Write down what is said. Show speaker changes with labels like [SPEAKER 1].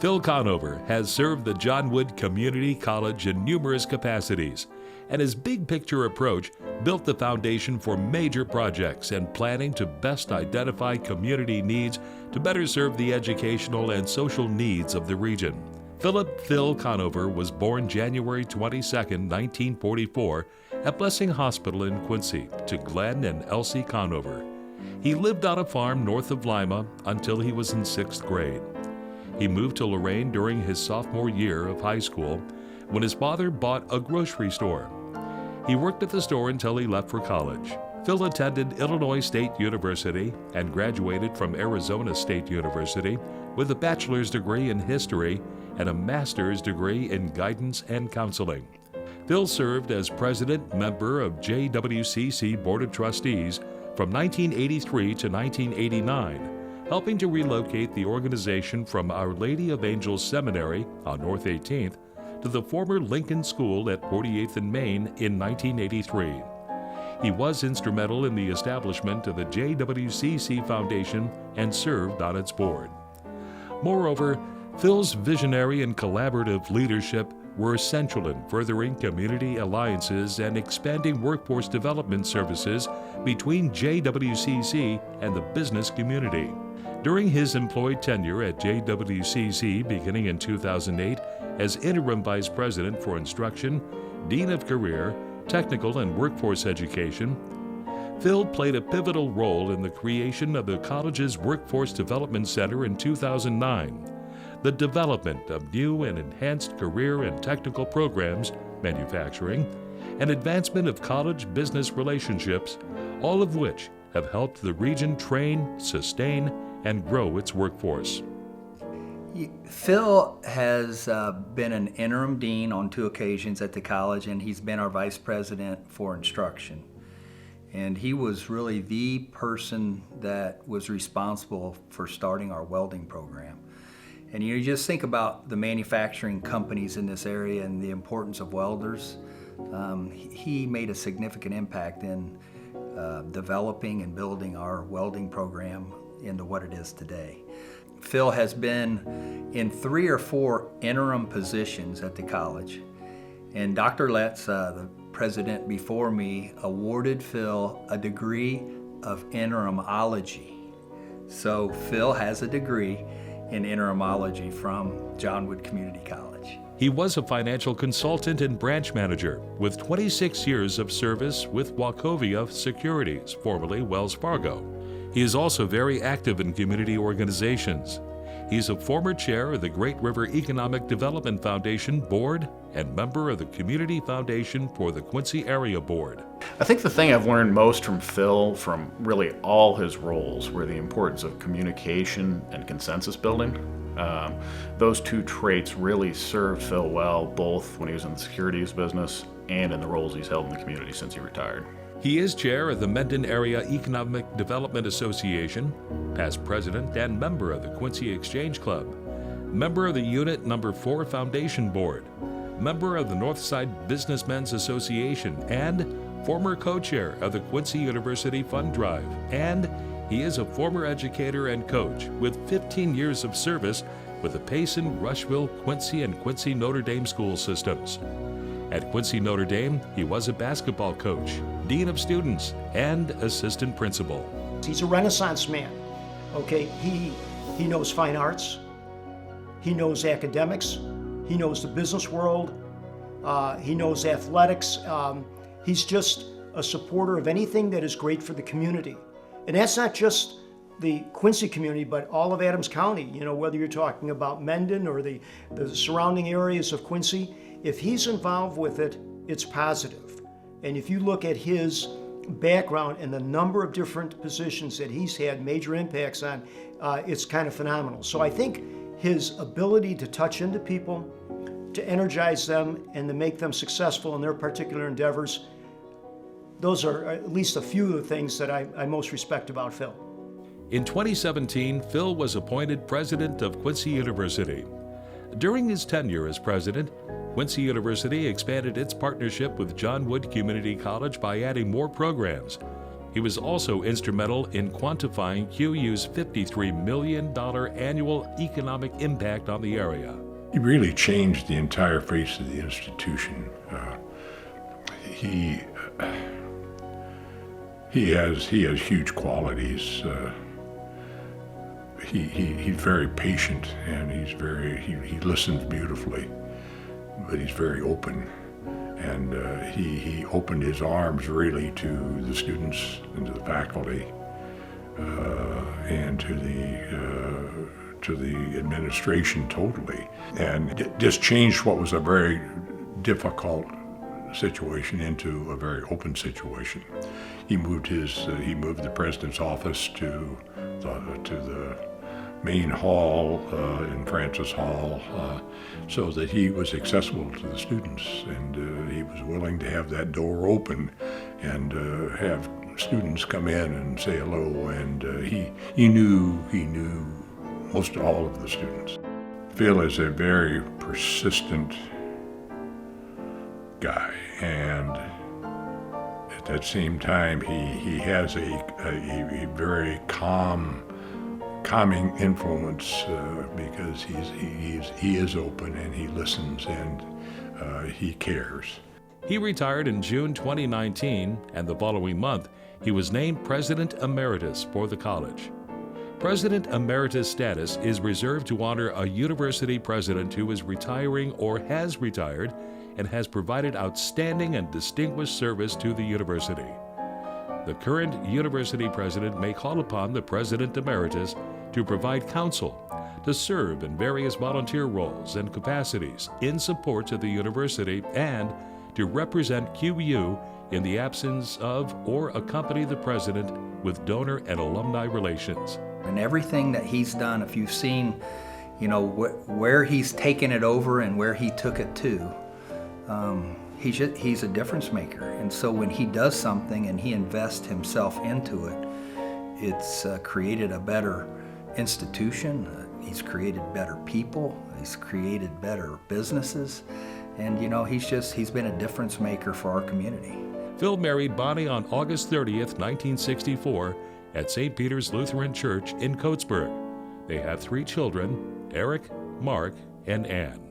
[SPEAKER 1] Phil Conover has served the John Wood Community College in numerous capacities, and his big picture approach built the foundation for major projects and planning to best identify community needs to better serve the educational and social needs of the region. Philip Phil Conover was born January 22, 1944, at Blessing Hospital in Quincy to Glenn and Elsie Conover. He lived on a farm north of Lima until he was in 6th grade. He moved to Lorain during his sophomore year of high school when his father bought a grocery store. He worked at the store until he left for college. Phil attended Illinois State University and graduated from Arizona State University with a bachelor's degree in history and a master's degree in guidance and counseling. Phil served as president member of JWCC Board of Trustees from 1983 to 1989, helping to relocate the organization from Our Lady of Angels Seminary on North 18th to the former Lincoln School at 48th and Maine in 1983. He was instrumental in the establishment of the JWCC Foundation and served on its board. Moreover, Phil's visionary and collaborative leadership were essential in furthering community alliances and expanding workforce development services between JWCC and the business community. During his employed tenure at JWCC beginning in 2008 as interim vice president for instruction, dean of career, technical and workforce education, Phil played a pivotal role in the creation of the college's Workforce Development Center in 2009, the development of new and enhanced career and technical programs, manufacturing, and advancement of college business relationships, all of which have helped the region train, sustain, and grow its workforce.
[SPEAKER 2] Phil has been an interim dean on 2 occasions at the college, and he's been our vice president for instruction. And he was really the person that was responsible for starting our welding program. And you just think about the manufacturing companies in this area and the importance of welders. He made a significant impact in developing and building our welding program into what it is today. Phil has been in 3 or 4 interim positions at the college. And Dr. Letts, the president before me, awarded Phil a degree of interimology. So Phil has a degree in interimology from John Wood Community College.
[SPEAKER 1] He was a financial consultant and branch manager with 26 years of service with Wachovia Securities, formerly Wells Fargo. He is also very active in community organizations. He's a former chair of the Great River Economic Development Foundation Board and member of the Community Foundation for the Quincy Area Board.
[SPEAKER 3] I think the thing I've learned most from Phil, from really all his roles, were the importance of communication and consensus building. Those 2 traits really served Phil well, both when he was in the securities business and in the roles he's held in the community since he retired.
[SPEAKER 1] He is chair of the Mendon Area Economic Development Association, past president and member of the Quincy Exchange Club, member of the Unit No. 4 Foundation Board, member of the Northside Businessmen's Association, and former co-chair of the Quincy University Fund Drive. And he is a former educator and coach with 15 years of service with the Payson, Rushville, Quincy, and Quincy Notre Dame school systems. At Quincy Notre Dame, he was a basketball coach, dean of students, and assistant principal.
[SPEAKER 4] He's a Renaissance man, okay? He knows fine arts, he knows academics, he knows the business world, he knows athletics. He's just a supporter of anything that is great for the community. And that's not just the Quincy community, but all of Adams County, you know, whether you're talking about Mendon or the surrounding areas of Quincy. If he's involved with it, it's positive. And if you look at his background and the number of different positions that he's had major impacts on, it's kind of phenomenal. So I think his ability to touch into people, to energize them, and to make them successful in their particular endeavors, those are at least a few of the things that I most respect about Phil.
[SPEAKER 1] In 2017, Phil was appointed president of Quincy University. During his tenure as president, Quincy University expanded its partnership with John Wood Community College by adding more programs, He was also instrumental in quantifying QU's $53 million annual economic impact on the area.
[SPEAKER 5] He really changed the entire face of the institution. He has huge qualities. He's very patient, and he listens beautifully, but he's very open. And he opened his arms really to the students and to the faculty and to the administration totally. And it just changed what was a very difficult situation into a very open situation. He moved the president's office to the main hall in Francis Hall, so that he was accessible to the students, and he was willing to have that door open and have students come in and say hello. And he knew most all of the students. Phil is a very persistent guy, and at that same time, he has a very calming influence because he is open, and he listens, and he cares.
[SPEAKER 1] He retired in June 2019, and the following month, he was named President Emeritus for the college. President Emeritus status is reserved to honor a university president who is retiring or has retired and has provided outstanding and distinguished service to the university. The current university president may call upon the President Emeritus to provide counsel, to serve in various volunteer roles and capacities in support of the university, and to represent QU in the absence of or accompany the president with donor and alumni relations.
[SPEAKER 2] And everything that he's done, if you've seen, where he's taken it over and where he took it to, he's a difference maker. And so when he does something and he invests himself into it, it's created a better institution. He's created better people. He's created better businesses. And he's been a difference maker for our community.
[SPEAKER 1] Phil married Bonnie on August 30th, 1964 at St. Peter's Lutheran Church in Coatesburg. They have 3 children, Eric, Mark, and Ann.